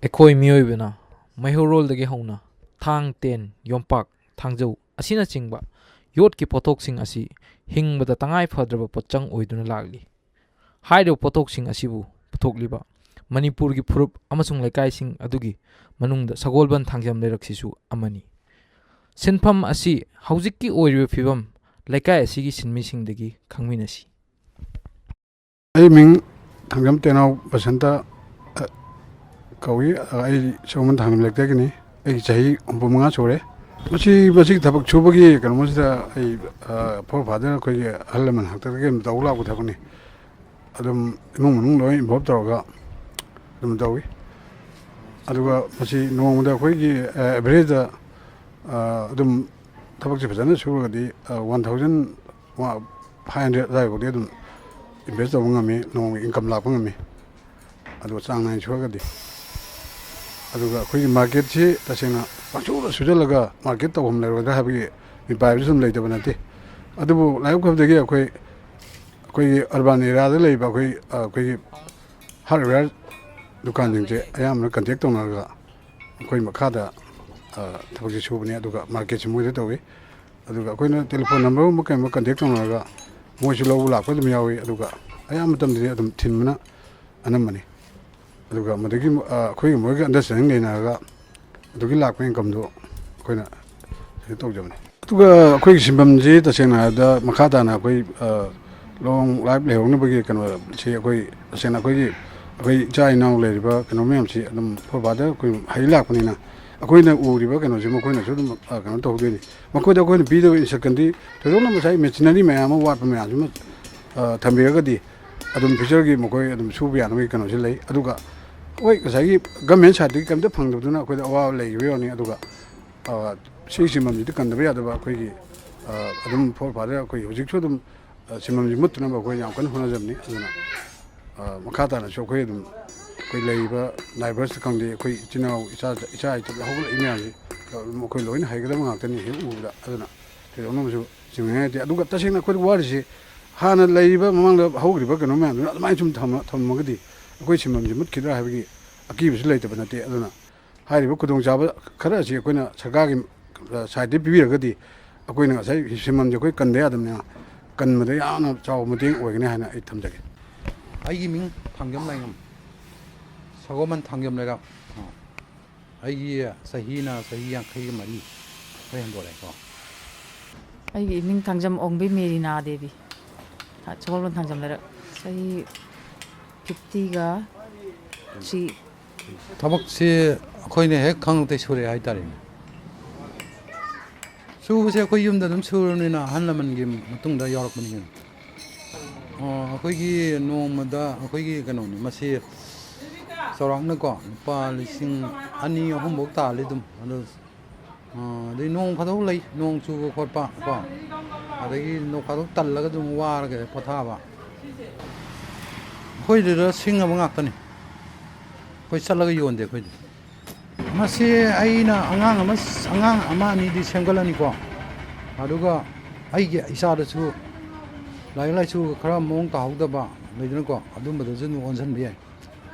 ꯑꯩꯈꯣꯏ ꯃꯤꯑꯣꯏꯕꯅ ꯃꯩꯍꯧꯔꯣꯜꯗꯒꯤ ꯍꯧꯅ ꯊꯥꯡ ꯇꯦꯟ ꯌꯣꯝꯄꯥꯛ ꯊꯥꯡꯖꯧ ꯑꯁꯤꯅꯆꯤꯡꯕ ꯌꯣꯠꯀꯤ ꯄꯣꯠꯊꯣꯛꯁꯤꯡ ꯑꯁꯤ ꯍꯤꯡꯕꯗ ꯇꯉꯥꯏ ꯐꯗ꯭ꯔꯕ ꯄꯣꯠꯆꯪ ꯑꯣꯏꯗꯨꯅ ꯂꯥꯛꯂꯤ꯫ ꯍꯥꯏꯔꯤꯕ ꯄꯣꯠꯊꯣꯛꯁꯤꯡ ꯑꯁꯤꯕꯨ ꯄꯨꯊꯣꯛꯂꯤꯕ ꯃꯅꯤꯄꯨꯔꯒꯤ ꯐꯨꯔꯨꯞ ꯑꯃꯁꯨꯡ ꯂꯩꯀꯥꯏꯁꯤꯡ ꯑꯗꯨꯒꯤ ꯃꯅꯨꯡꯗ ꯁꯒꯣꯜꯕꯟ ꯊꯥꯡꯖꯝ ꯂꯩꯔꯛꯁꯤꯁꯨ ꯑꯃꯅꯤ꯫ ꯁꯤꯟꯐꯝ ꯑꯁꯤ ꯍꯧꯖꯤꯛꯀꯤ ꯑꯣꯏꯔꯤꯕ ꯐꯤꯕꯝ ꯂꯩꯀꯥꯏ ꯑꯁꯤꯒꯤ ꯁꯤꯟꯃꯤꯁꯤꯡꯗꯒꯤ ꯈꯪꯃꯤꯟꯅꯁꯤ꯫ ꯑꯩ ꯃꯤꯡ ꯊꯥꯡꯖꯝ ꯇꯦꯅꯥꯎ ꯕꯁꯟꯇ ꯀꯧꯏ꯫ ꯑꯩ ꯁꯒꯣꯜꯕꯟ ꯊꯥꯡꯖꯝ ꯂꯩꯔꯛꯇꯒꯤꯅꯤ꯫ ꯑꯩꯒꯤ ꯆꯍꯤ 65 ꯁꯨꯔꯦ꯫ ꯃꯁꯤꯒꯤ ꯊꯕꯛ ꯁꯨꯕꯒꯤ ꯀꯩꯅꯣꯁꯤꯗ ꯑꯩ ꯐꯣꯔ ꯐꯥꯗꯔ ꯑꯩꯈꯣꯏꯒꯤ ꯑꯍꯜ ꯂꯃꯟ ꯍꯥꯛꯇꯛꯇꯒꯤ ꯑꯗꯨꯝ ꯇꯧ ꯂꯥꯛꯄ ꯊꯕꯛꯅꯤ꯫ ꯑꯗꯨꯝ ꯏꯃꯨꯡ ꯃꯅꯨꯡ ꯂꯣꯏ ꯏꯟꯚꯣꯜꯞ ꯇꯧꯔꯒ ꯑꯗꯨꯝ ꯇꯧꯏ꯫ ꯑꯗꯨꯒ ꯃꯁꯤ ꯅꯣꯡꯃꯗ ꯑꯩꯈꯣꯏꯒꯤ ꯑꯦꯚꯔꯦꯖꯇ ꯑꯗꯨꯝ ꯊꯕꯛꯁꯦ ꯐꯖꯅ ꯁꯨꯔꯒꯗꯤ 1,500 ꯑꯗꯨꯋꯥꯏꯐꯥꯎꯗꯤ ꯑꯗꯨꯝ ꯏꯟꯚꯦꯁ ꯇꯧꯕ ꯉꯝꯃꯤ, ꯅꯣꯡꯃꯒꯤ ꯏꯟꯀꯝ ꯂꯥꯛꯄ ꯉꯝꯃꯤ꯫ ꯑꯗꯨꯒ ꯆꯥꯡ ꯅꯥꯏꯅ ꯁꯨꯔꯒꯗꯤ ꯑꯗꯨꯒ ꯑꯩꯈꯣꯏꯒꯤ ꯃꯥꯔꯀꯦꯠꯁꯤ ꯇꯁꯦꯡꯅ ꯄꯪꯁꯨꯗ ꯁꯨꯖꯜꯂꯒ ꯃꯥꯔꯀꯦꯠ ꯇꯧꯐꯝ ꯂꯩꯔꯣꯏꯗ꯭ꯔꯥ ꯍꯥꯏꯕꯒꯤ ꯃꯤꯄꯥꯏꯕꯁꯨ ꯑꯗꯨꯝ ꯂꯩꯇꯕ ꯅꯠꯇꯦ꯫ ꯑꯗꯨꯕꯨ ꯂꯥꯏꯕꯛ ꯐꯕꯗꯒꯤ ꯑꯩꯈꯣꯏꯒꯤ ꯑꯔꯕꯥꯟ ꯑꯦꯔꯤꯌꯥꯗ ꯂꯩꯔꯤꯕ ꯑꯩꯈꯣꯏꯒꯤ ꯍꯥꯔꯗꯋꯦꯌꯔ ꯗꯨꯀꯥꯟꯁꯤꯡꯁꯦ ꯑꯌꯥꯝꯕꯅ ꯀꯟꯇꯦꯛ ꯇꯧꯅꯔꯒ ꯑꯩꯈꯣꯏ ꯃꯈꯥꯗ ꯊꯕꯛꯁꯦ ꯁꯨꯕꯅꯤ꯫ ꯑꯗꯨꯒ ꯃꯥꯔꯀꯦꯠꯁꯤ ꯃꯣꯏꯗ ꯇꯧꯏ꯫ ꯑꯗꯨꯒ ꯑꯩꯈꯣꯏꯅ ꯇꯦꯂꯤꯐꯣꯟ ꯅꯝꯕꯔꯒꯨꯝꯕ ꯀꯩꯒꯨꯝꯕ ꯀꯟꯇꯦꯛ ꯇꯧꯅꯔꯒ ꯃꯣꯏꯁꯨ ꯂꯧꯕ ꯂꯥꯛꯄ ꯑꯗꯨꯝ ꯌꯥꯎꯏ꯫ ꯑꯗꯨꯒ ꯑꯌꯥꯝꯕ ꯃꯇꯝꯗꯗꯤ ꯑꯗꯨꯝ ꯊꯤꯟꯕꯅ ꯑꯅꯝꯕꯅꯤ꯫ ꯑꯗꯨꯒ ꯃꯗꯒꯤ ꯑꯩꯈꯣꯏꯒꯤ ꯃꯣꯏꯒ ꯑꯟꯗꯔꯁꯇꯦꯟꯗꯤꯡ ꯂꯩꯅꯔꯒ ꯑꯗꯨꯒꯤ ꯂꯥꯛꯄ ꯏꯟꯀꯝꯗꯣ ꯑꯩꯈꯣꯏꯅ ꯇꯧꯖꯕꯅꯤ꯫ ꯑꯗꯨꯒ ꯑꯩꯈꯣꯏꯒꯤ ꯁꯤꯟꯐꯝꯁꯤ ꯇꯁꯦꯡꯅ ꯍꯥꯏꯔꯕꯗ ꯃꯈꯥ ꯇꯥꯅ ꯑꯩꯈꯣꯏ ꯂꯣꯡ ꯂꯥꯏꯐ ꯂꯩꯍꯧꯅꯕꯒꯤ ꯀꯩꯅꯣꯁꯤ ꯑꯩꯈꯣꯏ ꯇꯁꯦꯡꯅ ꯑꯩꯈꯣꯏ ꯏꯆꯥ ꯏꯅꯥꯎ ꯂꯩꯔꯤꯕ ꯀꯩꯅꯣ ꯃꯌꯥꯝꯁꯤ ꯑꯗꯨꯝ ꯐꯣꯔ ꯐꯥꯗꯔ ꯑꯩꯈꯣꯏ ꯍꯩ ꯂꯥꯛꯄꯅꯤꯅ ꯑꯩꯈꯣꯏꯅ ꯎꯔꯤꯕ ꯀꯩꯅꯣꯁꯤ ꯃꯈꯣꯏꯅꯁꯨ ꯑꯗꯨꯝ ꯀꯩꯅꯣ ꯇꯧꯍꯧꯗꯣꯏꯅꯤ꯫ ꯃꯈꯣꯏꯗ ꯑꯩꯈꯣꯏꯅ ꯄꯤꯗꯕ ꯏꯟꯁꯇ꯭ꯔꯛꯁꯟꯗꯤ ꯊꯣꯏꯗꯣꯛꯅ ꯉꯁꯥꯏ ꯃꯦꯆꯤꯅꯔꯤ ꯃꯌꯥꯝ ꯑꯃ ꯋꯥꯠꯄ ꯃꯌꯥꯝꯁꯤꯃ ꯊꯝꯕꯤꯔꯒꯗꯤ ꯑꯗꯨꯝ ꯐ꯭ꯌꯨꯆꯔꯒꯤ ꯃꯈꯣꯏ ꯑꯗꯨꯝ ꯁꯨꯕ ꯌꯥꯅꯕꯒꯤ ꯀꯩꯅꯣꯁꯤ ꯂꯩ꯫ ꯑꯗꯨꯒ ꯍꯣꯏ ꯉꯁꯥꯏꯒꯤ ꯒꯃꯦꯟ ꯁꯥꯏꯠꯇꯒꯤ ꯀꯩꯝꯇ ꯐꯪꯗꯕꯗꯨꯅ ꯑꯩꯈꯣꯏꯗ ꯑꯋꯥꯕ ꯂꯩꯈꯤꯕ ꯌꯥꯎꯅꯤ꯫ ꯑꯗꯨꯒ ꯁꯤꯒꯤ ꯁꯤꯟꯐꯝꯁꯤꯗꯤ ꯀꯟꯗꯕ ꯌꯥꯗꯕ ꯑꯩꯈꯣꯏꯒꯤ ꯑꯗꯨꯝ ꯐꯣꯔ ꯐꯥꯗꯔ ꯑꯩꯈꯣꯏ ꯍꯧꯖꯤꯛꯁꯨ ꯑꯗꯨꯝ ꯁꯤꯟꯐꯝꯁꯤ ꯃꯨꯠꯇꯅꯕ ꯑꯩꯈꯣꯏ ꯌꯥꯝ ꯀꯟꯅ ꯍꯣꯠꯅꯖꯕꯅꯤ꯫ ꯑꯗꯨꯅ ꯃꯈꯥ ꯇꯥꯅꯁꯨ ꯑꯩꯈꯣꯏ ꯑꯗꯨꯝ ꯑꯩꯈꯣꯏ ꯂꯩꯔꯤꯕ ꯅꯥꯏꯕꯔꯁꯇ ꯈꯪꯗꯦ ꯑꯩꯈꯣꯏ ꯏꯆꯤꯜ ꯏꯅꯥꯎ ꯏꯆꯥ ꯍꯧꯒꯠꯂꯛꯏ ꯃꯌꯥꯝꯁꯤ ꯑꯩꯈꯣꯏ ꯂꯣꯏꯅ ꯍꯩꯒꯗꯕ ꯉꯥꯛꯇꯅꯤ ꯍꯦꯛ ꯎꯕꯗ꯫ ꯑꯗꯨꯅ ꯊꯣꯏꯗꯣꯛꯅꯕꯁꯨ ꯆꯤꯡꯅꯤꯡꯉꯥꯏ ꯂꯩꯇꯦ꯫ ꯑꯗꯨꯒ ꯇꯁꯦꯡꯅ ꯑꯩꯈꯣꯏꯗ ꯋꯥꯔꯤꯁꯤ ꯍꯥꯟꯅ ꯂꯩꯔꯤꯕ ꯃꯃꯥꯡꯗ ꯍꯧꯈ꯭ꯔꯤꯕ ꯀꯩꯅꯣ ꯃꯌꯥꯝꯗꯨꯅ ꯑꯗꯨꯃꯥꯏꯅ ꯁꯨꯝ ꯊꯝꯃꯒꯗꯤ ꯑꯩꯈꯣꯏ ꯁꯤꯟꯐꯝꯁꯤ ꯃꯨꯠꯈꯤꯗ꯭ꯔꯥ ꯍꯥꯏꯕꯒꯤ ꯑꯀꯤꯕꯁꯨ ꯂꯩꯇꯕ ꯅꯠꯇꯦ꯫ ꯑꯗꯨꯅ ꯍꯥꯏꯔꯤꯕ ꯈꯨꯗꯣꯡꯆꯥꯕ ꯈꯔ ꯑꯁꯤ ꯑꯩꯈꯣꯏꯅ ꯁꯔꯀꯥꯔꯒꯤ ꯁꯥꯏꯠꯇꯒꯤ ꯄꯤꯕꯤꯔꯒꯗꯤ ꯑꯩꯈꯣꯏꯅ ꯉꯁꯥꯏ ꯁꯤꯟꯐꯝꯁꯦ ꯑꯩꯈꯣꯏ ꯀꯟꯗ ꯌꯥꯗꯕꯅꯤꯅ ꯀꯟꯕꯗ ꯌꯥꯝꯅ ꯆꯥꯎꯕ ꯃꯇꯦꯡ ꯑꯣꯏꯒꯅꯤ ꯍꯥꯏꯅ ꯑꯩ ꯊꯝꯖꯒꯦ꯫ ꯑꯩꯒꯤ ꯃꯤꯡ ꯊꯥꯡꯖꯝ ꯂꯥꯏꯉꯝ, ꯁꯒꯣꯜꯕꯟ ꯊꯥꯡꯖꯝ ꯂꯩꯔꯛ꯫ ꯑꯩꯒꯤ ꯆꯍꯤꯅ ꯆꯍꯤ 54 ꯈꯔ ꯍꯦꯟꯗꯣꯔꯛꯑꯦꯀꯣ꯫ ꯑꯩꯒꯤ ꯏꯃꯤꯡ ꯊꯥꯡꯖꯝ ꯑꯣꯡꯕꯤ ꯃꯦꯔꯤꯅꯥ ꯗꯦꯕꯤ, ꯁꯒꯣꯜꯕꯟ ꯊꯥꯡꯖꯝ ꯂꯩꯔꯛ, ꯆꯍꯤ 53꯫ ꯊꯕꯛꯁꯤ ꯑꯩꯈꯣꯏꯅ ꯍꯦꯛ ꯈꯪꯉꯛꯇꯩ ꯁꯨꯔꯛꯑꯦ ꯍꯥꯏꯇꯥꯔꯦꯅꯦ꯫ ꯁꯨꯕꯁꯦ ꯑꯩꯈꯣꯏ ꯌꯨꯝꯗ ꯑꯗꯨꯝ ꯁꯨꯔꯕꯅꯤꯅ ꯑꯍꯜ ꯂꯃꯟꯒꯤ ꯃꯇꯨꯡꯗ ꯌꯥꯎꯔꯛꯄꯅꯤ꯫ ꯑꯩꯈꯣꯏꯒꯤ ꯅꯣꯡꯃꯗ ꯑꯩꯈꯣꯏꯒꯤ ꯀꯩꯅꯣꯅꯤ ꯃꯁꯤ ꯆꯥꯎꯔꯥꯛꯅꯀꯣ ꯂꯨꯄꯥ 2,000-3,000 ꯇꯥꯜꯂꯤ ꯑꯗꯨꯝ꯫ ꯑꯗꯩ ꯅꯣꯡ ꯐꯥꯗꯣꯛ ꯂꯩ, ꯅꯣꯡ ꯆꯨꯕ ꯈꯣꯠꯄ ꯀꯣ, ꯑꯗꯒꯤ ꯅꯣꯡ ꯐꯥꯗꯣꯛ ꯇꯜꯂꯒ ꯑꯗꯨꯝ ꯋꯥꯔꯒ ꯄꯣꯊꯥꯕ꯫ ꯑꯩꯈꯣꯏꯗꯨꯗ ꯁꯤꯡꯉꯕ ꯉꯥꯛꯇꯅꯤ, ꯑꯩꯈꯣই ꯆꯠꯂꯒ ꯌꯣꯟꯗꯦ ꯑꯩꯈꯣꯏꯗꯤ꯫ ꯃꯁꯤ ꯑꯩꯅ ꯑꯉꯥꯡ ꯑꯃ ꯑꯅꯤꯗꯤ ꯁꯦꯝꯒꯠꯂꯅꯤꯀꯣ, ꯑꯗꯨꯒ ꯑꯩꯒꯤ ꯏꯆꯥꯗꯁꯨ ꯂꯥꯏꯔꯤꯛ ꯂꯥꯏꯁꯨ ꯈꯔ ꯃꯑꯣꯡ ꯇꯥꯍꯧꯗꯕ ꯂꯩꯗꯅꯀꯣ, ꯑꯗꯨꯝꯕꯗꯁꯨ ꯑꯗꯨꯝ ꯑꯣꯟꯁꯤꯟꯕ ꯌꯥꯏ꯫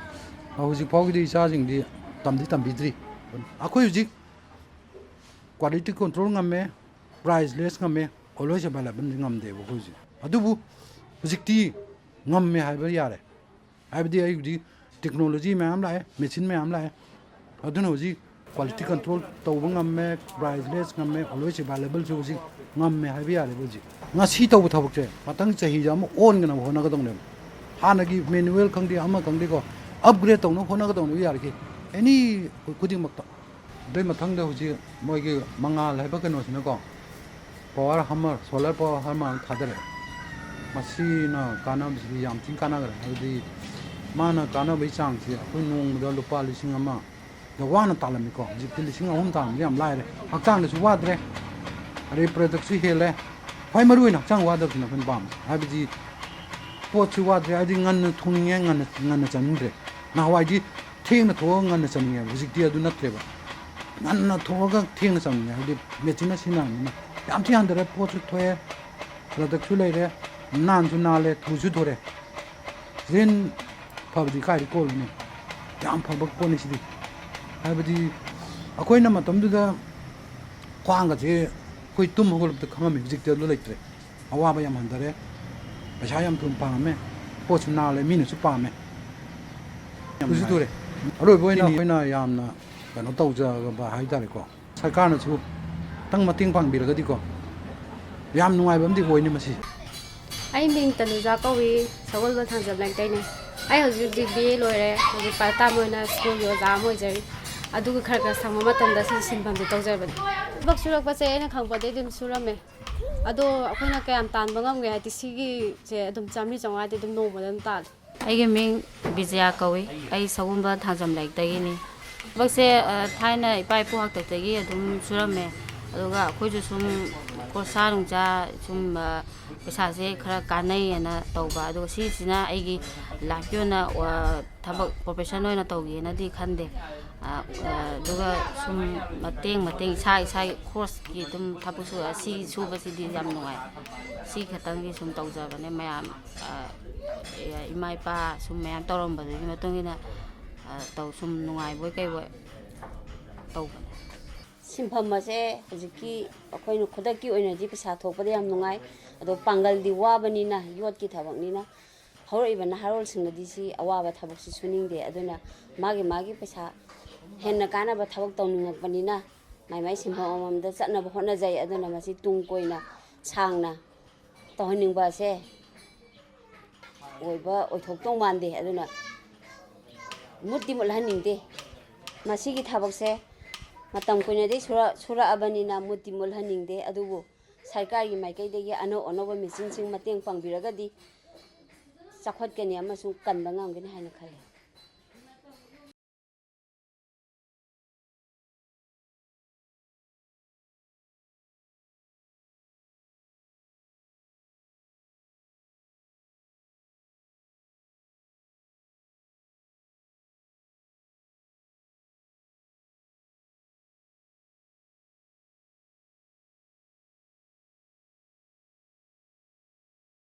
ꯍꯧꯖꯤꯛ ꯐꯥꯎꯒꯤꯗꯤ ꯏꯆꯥꯁꯤꯡꯗꯤ ꯇꯝꯕꯤꯗ꯭ꯔꯤ꯫ ꯑꯩꯈꯣꯏ ꯍꯧꯖꯤꯛ ꯀ꯭ꯋꯥꯂꯤꯇꯤ ꯀꯟꯇ꯭ꯔꯣꯜ ꯉꯝꯃꯦ, ꯄ꯭ꯔꯥꯏꯁ ꯂꯦꯁ ꯉꯝꯃꯦ, ꯑꯣꯜꯋꯦꯖ ꯑꯦꯕꯥꯏꯂꯦꯕꯜꯗꯤ ꯉꯝꯗꯦꯕ ꯑꯩꯈꯣꯏ ꯍꯧꯖꯤꯛ꯫ ꯑꯗꯨꯕꯨ ꯍꯧꯖꯤꯛꯇꯤ ꯉꯝꯃꯦ ꯍꯥꯏꯕ ꯌꯥꯔꯦ꯫ ꯍꯥꯏꯕꯗꯤ ꯑꯩ ꯍꯧꯖꯤꯛ ꯇꯦꯛꯅꯣꯂꯣꯖꯤ ꯃꯌꯥꯝ ꯂꯥꯛꯑꯦ, ꯃꯦꯆꯤꯟ ꯃꯌꯥꯝ ꯂꯥꯛꯑꯦ꯫ ꯑꯗꯨꯅ ꯍꯧꯖꯤꯛ ꯀ꯭ꯋꯥꯂꯤꯇꯤ ꯀꯟꯇ꯭ꯔꯣꯜ ꯇꯧꯕ ꯉꯝꯃꯦ, ꯄ꯭ꯔꯥꯏꯁ ꯂꯦꯁ ꯉꯝꯃꯦ, ꯑꯣꯜꯋꯦꯖ ꯑꯦꯕꯥꯏꯂꯦꯕꯜꯁꯨ ꯍꯧꯖꯤꯛ ꯉꯝꯃꯦ ꯍꯥꯏꯕ ꯌꯥꯔꯦꯕ ꯍꯧꯖꯤꯛ꯫ ꯉꯁꯤ ꯇꯧꯕ ꯊꯕꯛꯁꯦ ꯃꯊꯪ ꯆꯍꯤꯗ ꯑꯃꯨꯛ ꯑꯣꯟꯒꯅꯕ ꯍꯣꯠꯅꯒꯗꯧꯅꯦꯕ꯫ ꯍꯥꯟꯅꯒꯤ ꯃꯦꯅꯨꯋꯦꯜ ꯈꯪꯗꯦ ꯑꯃ ꯈꯪꯗꯦꯀꯣ, ꯑꯞꯒ꯭ꯔꯦꯗ ꯇꯧꯅꯕ ꯍꯣꯠꯅꯒꯗꯧꯅꯦꯕ ꯌꯥꯔꯤꯈꯩ ꯑꯦꯅꯤ ꯈꯨꯗꯤꯡꯃꯛꯇ꯫ ꯑꯗꯨꯏ ꯃꯊꯪꯗ ꯍꯧꯖꯤꯛ ꯃꯣꯏꯒꯤ ꯃꯉꯥꯜ ꯍꯥꯏꯕ ꯀꯩꯅꯣꯁꯤꯅꯀꯣ, power hammer, solar power hammer ꯑꯃ ꯊꯥꯗꯔꯛꯑꯦ꯫ ꯃꯁꯤꯅ ꯀꯥꯟꯅꯕꯁꯤꯗꯤ ꯌꯥꯝ ꯊꯤꯅ ꯀꯥꯟꯅꯈ꯭ꯔꯦ꯫ ꯍꯥꯏꯕꯗꯤ ꯃꯥꯅ ꯀꯥꯟꯅꯕꯒꯤ ꯆꯥꯡꯁꯤ ꯑꯩꯈꯣꯏ ꯅꯣꯡꯃꯗ ꯂꯨꯄꯥ 1,000 ꯋꯥꯅ ꯇꯥꯜꯂꯝꯃꯤꯀꯣ, ꯍꯧꯖꯤꯛꯇꯤ 3,000 ꯇꯥꯟꯕꯁꯤ ꯌꯥꯝ ꯂꯥꯏꯔꯦ꯫ ꯍꯛꯆꯥꯡꯗꯁꯨ ꯋꯥꯗ꯭ꯔꯦ, ꯑꯗꯩ ꯄ꯭ꯔꯗꯛꯁꯨ ꯍꯦꯜꯂꯦ꯫ ꯈ꯭ꯋꯥꯏ ꯃꯔꯨ ꯑꯣꯏꯅ ꯍꯛꯆꯥꯡ ꯋꯥꯗꯕꯁꯤꯅ ꯑꯩꯈꯣꯏꯅ ꯄꯥꯝꯃꯦ꯫ ꯍꯥꯏꯕꯗꯤ ꯄꯣꯠꯁꯨ ꯋꯥꯗ꯭ꯔꯦ, ꯍꯥꯏꯕꯗꯤ ꯉꯟꯅ ꯊꯣꯡꯅꯤꯡꯉꯦ ꯉꯟꯅ ꯆꯥꯅꯤꯡꯗ꯭ꯔꯦ꯫ ꯅꯍꯥꯟꯋꯥꯏꯗꯤ ꯊꯦꯡꯅ ꯊꯣꯛꯑꯒ ꯉꯟꯅ ꯆꯥꯅꯤꯡꯉꯦꯕ, ꯍꯧꯖꯤꯛꯇꯤ ꯑꯗꯨ ꯅꯠꯇ꯭ꯔꯦꯕ꯫ ꯉꯟꯅ ꯊꯣꯛꯑꯒ ꯊꯦꯡꯅ ꯆꯥꯅꯤꯡꯉꯦ, ꯍꯥꯏꯕꯗꯤ ꯃꯦꯆꯤꯟꯅ ꯁꯤꯖꯤꯟꯅꯔꯕꯅꯤꯅ ꯌꯥꯝ ꯊꯤ ꯍꯟꯊꯔꯦ꯫ ꯄꯣꯠꯁꯨ ꯊꯣꯛꯑꯦ, ꯄ꯭ꯔꯗꯛꯁꯨ ꯂꯩꯔꯦ, ꯅꯥꯟꯁꯨ ꯅꯥꯜꯂꯦ, ꯊꯨꯁꯨ ꯊꯨꯔꯦ꯫ ꯔꯦꯟ ꯐꯕꯗꯤ ꯀꯥꯏꯗꯤ ꯀꯣꯜꯂꯨꯅꯤ, ꯌꯥꯝ ꯐꯕ ꯄꯣꯠꯅꯤ ꯁꯤꯗꯤ꯫ ꯍꯥꯏꯕꯗꯤ ꯑꯩꯈꯣꯏꯅ ꯃꯇꯝꯗꯨꯗ ꯈ꯭ꯋꯥꯡꯒꯁꯦ ꯑꯩꯈꯣꯏ ꯇꯨꯝ ꯍꯧꯒꯠꯂꯛꯄꯗ ꯈꯪꯉꯝꯃꯤ ꯍꯧꯖꯤꯛꯇꯤ ꯑꯗꯨ ꯂꯩꯇ꯭ꯔꯦ ꯑꯋꯥꯕ ꯌꯥꯝ ꯍꯟꯊꯔꯦ ꯄꯩꯁꯥ ꯌꯥꯝ ꯊꯨꯅ ꯐꯪꯉꯝꯃꯦ ꯄꯣꯠꯁꯨ ꯅꯥꯜꯂꯦ ꯃꯤꯅꯁꯨ ꯄꯥꯝꯃꯦ ꯇꯨꯁꯨ ꯇꯨꯔꯦ ꯑꯔꯣꯏꯕ ꯑꯣꯏꯅ ꯑꯩꯈꯣꯏꯅ ꯌꯥꯝꯅ ꯀꯩꯅꯣ ꯇꯧꯖꯕ ꯍꯥꯏꯇꯥꯔꯦꯀꯣ ꯁꯔꯀꯥꯔꯅꯁꯨ ꯈꯤꯇꯪ ꯃꯇꯦꯡ ꯄꯥꯡꯕꯤꯔꯒꯗꯤꯀꯣ ꯌꯥꯝ ꯅꯨꯡꯉꯥꯏꯕ ꯑꯃꯗꯤ ꯑꯣꯏꯅꯤ ꯃꯁꯤ ꯑꯩ ꯃꯤꯡ ꯇꯅꯨꯖꯥ ꯀꯧꯏ ꯁꯒꯣꯜꯕꯟ ꯊꯥꯡꯖꯝꯂꯩꯇꯩꯅꯦ ꯑꯩ ꯍꯧꯖꯤꯛ ꯕꯤ ꯑꯦ ꯂꯣꯏꯔꯦ ꯍꯧꯖꯤꯛ ꯄꯥꯔꯠ ꯇꯥꯏꯝ ꯑꯣꯏꯅ ꯁ꯭ꯀꯨꯜꯒꯤ ꯑꯣꯖꯥ ꯑꯃ ꯑꯣꯏꯖꯔꯤ ꯑꯗꯨꯒ ꯈꯔ ꯁꯪꯕ ꯃꯇꯝꯗ ꯁꯤ ꯁꯤꯟꯐꯝꯁꯦ ꯇꯧꯖꯕꯅꯤ ꯊꯕꯛ ꯁꯨꯔꯛꯄꯁꯦ ꯑꯩꯅ ꯈꯪꯕꯗꯩ ꯑꯗꯨꯝ ꯁꯨꯔꯝꯃꯦ ꯑꯗꯣ ꯑꯩꯈꯣꯏꯅ ꯀꯌꯥꯝ ꯇꯥꯟꯕ ꯉꯝꯒꯦ ꯍꯥꯏꯗꯤ ꯁꯤꯒꯤꯁꯦ ꯑꯗꯨꯝ 100-150 ꯑꯗꯨꯝ ꯅꯣꯡꯃꯗ ꯑꯗꯨꯝ ꯇꯥꯜꯂꯦ ꯑꯩꯒꯤ ꯃꯤꯡ ꯕꯤꯖꯌꯥ ꯀꯧꯏ ꯑꯩ ꯁꯒꯣꯜꯕꯟ ꯊꯥꯡꯖꯝꯂꯩꯇꯒꯤꯅꯤ ꯊꯕꯛꯁꯦ ꯊꯥꯏꯅ ꯏꯄꯥ ꯏꯄꯨ ꯍꯥꯛꯇꯛꯇꯒꯤ ꯑꯗꯨꯝ ꯁꯨꯔꯝꯃꯦ ꯑꯗꯨꯒ ꯑꯩꯈꯣꯏꯁꯨ ꯁꯨꯝ ꯈꯣꯔꯁꯥ ꯅꯨꯡꯁꯥ ꯁꯨꯝ ꯄꯩꯁꯥꯁꯦ ꯈꯔ ꯀꯥꯟꯅꯩꯌꯦꯅ ꯇꯧꯕ ꯑꯗꯨꯒ ꯁꯤꯁꯤꯅ ꯑꯩꯒꯤ ꯂꯥꯏꯐꯀꯤ ꯑꯣꯏꯅ ꯊꯕꯛ ꯄ꯭ꯔꯣꯐꯦꯁꯟ ꯑꯣꯏꯅ ꯇꯧꯒꯦꯅꯗꯤ ꯈꯟꯗꯦ ꯑꯗꯨꯒ ꯁꯨꯝ ꯃꯇꯦꯡ ꯏꯁꯥꯒꯤ ꯈꯣꯔꯁꯀꯤ ꯑꯗꯨꯝ ꯊꯕꯛ ꯁꯤ ꯁꯨꯕꯁꯤꯗꯤ ꯌꯥꯝ ꯅꯨꯡꯉꯥꯏ ꯁꯤ ꯈꯛꯇꯪꯒꯤ ꯁꯨꯝ ꯇꯧꯖꯕꯅꯦ ꯃꯌꯥꯝ ꯏꯃꯥ ꯏꯄꯥ ꯁꯨꯝ ꯃꯌꯥꯝ ꯇꯧꯔꯝꯕꯗꯨꯒꯤ ꯃꯇꯨꯡ ꯏꯟꯅ ꯁꯨꯝ ꯅꯨꯡꯉꯥꯏꯕꯣꯏ ꯀꯩꯕꯣꯏ ꯇꯧꯕꯅꯦ ꯁꯤꯟꯐꯝ ꯑꯁꯦ ꯍꯧꯖꯤꯛꯀꯤ ꯑꯩꯈꯣꯏꯅ ꯈꯨꯗꯛꯀꯤ ꯑꯣꯏꯅꯗꯤ ꯄꯩꯁꯥ ꯊꯣꯛꯄꯗ ꯌꯥꯝ ꯅꯨꯡꯉꯥꯏ ꯑꯗꯣ ꯄꯥꯡꯒꯜꯗꯤ ꯋꯥꯕꯅꯤꯅ ꯌꯣꯠꯀꯤ ꯊꯕꯛꯅꯤꯅ ꯍꯧꯔꯛꯏꯕ ꯅꯍꯥꯔꯣꯜꯁꯤꯡꯅꯗꯤ ꯁꯤ ꯑꯋꯥꯕ ꯊꯕꯛꯁꯤ ꯁꯨꯅꯤꯡꯗꯦ ꯑꯗꯨꯅ ꯃꯥꯒꯤ ꯄꯩꯁꯥ ꯍꯦꯟꯅ ꯀꯥꯟꯅꯕ ꯊꯕꯛ ꯇꯧꯅꯤꯡꯉꯛꯄꯅꯤꯅ ꯃꯥꯏ ꯁꯤꯟꯐꯝ ꯑꯃꯃꯝꯗ ꯆꯠꯅꯕ ꯍꯣꯠꯅꯖꯩ ꯑꯗꯨꯅ ꯃꯁꯤ ꯇꯨꯡ ꯀꯣꯏꯅ ꯁꯥꯡꯅ ꯇꯧꯍꯟꯅꯤꯡꯕ ꯑꯁꯦ ꯑꯣꯏꯊꯣꯛꯇꯧ ꯃꯥꯟꯗꯦ ꯑꯗꯨꯅ ꯃꯨꯠꯇꯤ ꯃꯨꯠꯍꯟꯅꯤꯡꯗꯦ ꯃꯁꯤꯒꯤ ꯊꯕꯛꯁꯦ ꯃꯇꯝ ꯀꯨꯏꯅꯗꯤ ꯁꯨꯔꯛꯑꯕꯅꯤꯅ ꯃꯨꯠꯇꯤ ꯃꯨꯠꯍꯟꯅꯤꯡꯗꯦ ꯑꯗꯨꯕꯨ ꯁꯔꯀꯥꯔꯒꯤ ꯃꯥꯏꯀꯩꯗꯒꯤ ꯑꯅꯧ ꯑꯅꯧꯕ ꯃꯦꯆꯤꯟꯁꯤꯡ ꯃꯇꯦꯡ ꯄꯥꯡꯕꯤꯔꯒꯗꯤ ꯆꯥꯎꯈꯠꯀꯅꯤ ꯑꯃꯁꯨꯡ ꯀꯟꯕ ꯉꯝꯒꯅꯤ ꯍꯥꯏꯅ ꯈꯜꯂꯤ